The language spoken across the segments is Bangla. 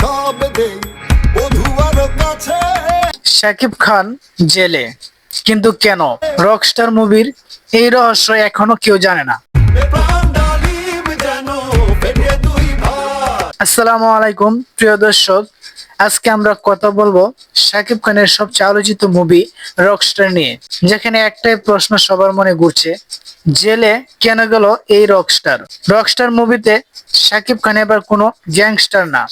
সব দেই বধুয়ার কাছে। শাকিব খান জেলে, কিন্তু কেন? রকস্টার মুভির এই রহস্য এখনো কেউ জানে না। প্রাণ ডালিম যেন পেটে দুই ভাই। আসসালামু আলাইকুম প্রিয় দর্শক, আজকে আমরা কথা বলবো শাকিব খানের সবচেয়ে আলোচিত মুভি রকস্টার নিয়ে, যেখানে একটাই প্রশ্ন সবার মনে ঘুরছে, জেলে কেন গেল এই রকস্টার? রকস্টার মুভিতে শাকিব খান এবার কোনো গ্যাংস্টার না,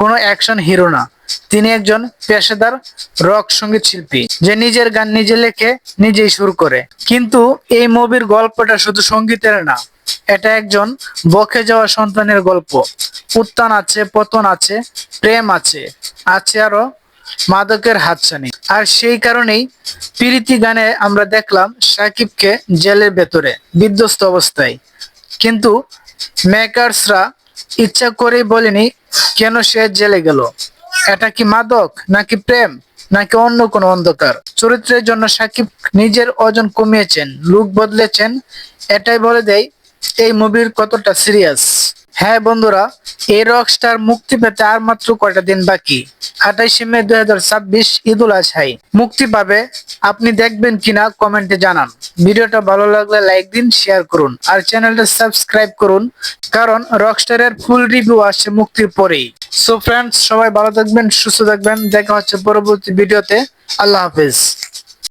কোনো অ্যাকশন হিরো না, তিনি একজন পেশাদার রক সঙ্গীত শিল্পী, যে নিজের গান নিজে লেখে নিজেই সুর করে। কিন্তু এই মুভির গল্পটা শুধু সঙ্গীতের না, এটা একজন বকে যাওয়া সন্তানের গল্প। উত্থান আছে, পতন আছে, প্রেম আছে, আছে আরো মাদকের হাতছানি। আর সেই কারণেই প্রীতি গানে আমরা দেখলাম সাকিবকে জেলের ভেতরে বিধ্বস্ত অবস্থায়, কিন্তু মেকার্সরা ইচ্ছা করেই বলেনি কেন সে জেলে গেল। এটা কি মাদক, নাকি প্রেম, নাকি অন্য কোনো অন্ধকার? চরিত্রের জন্য সাকিব নিজের ওজন কমিয়েছেন, লুক বদলেছেন, এটাই বলে দেয় এই মুভির কতটা সিরিয়াস। হ্যাঁ বন্ধুরা, এই রকস্টার মুক্তি পেতে আর মাত্র কয়টা দিন বাকি। 28শে মে 2026 ঈদুল আজহায় মুক্তি পাবে। আপনি দেখবেন কিনা কমেন্টে জানান। ভিডিওটা ভালো লাগলে লাইক দিন, শেয়ার করুন আর চ্যানেলটা সাবস্ক্রাইব করুন, কারণ রকস্টারের ফুল রিভিউ আসছে মুক্তির পরেই। সো ফ্রেন্ডস, সবাই ভালো থাকবেন, সুস্থ থাকবেন, দেখা হচ্ছে পরবর্তী ভিডিওতে। আল্লাহ হাফেজ।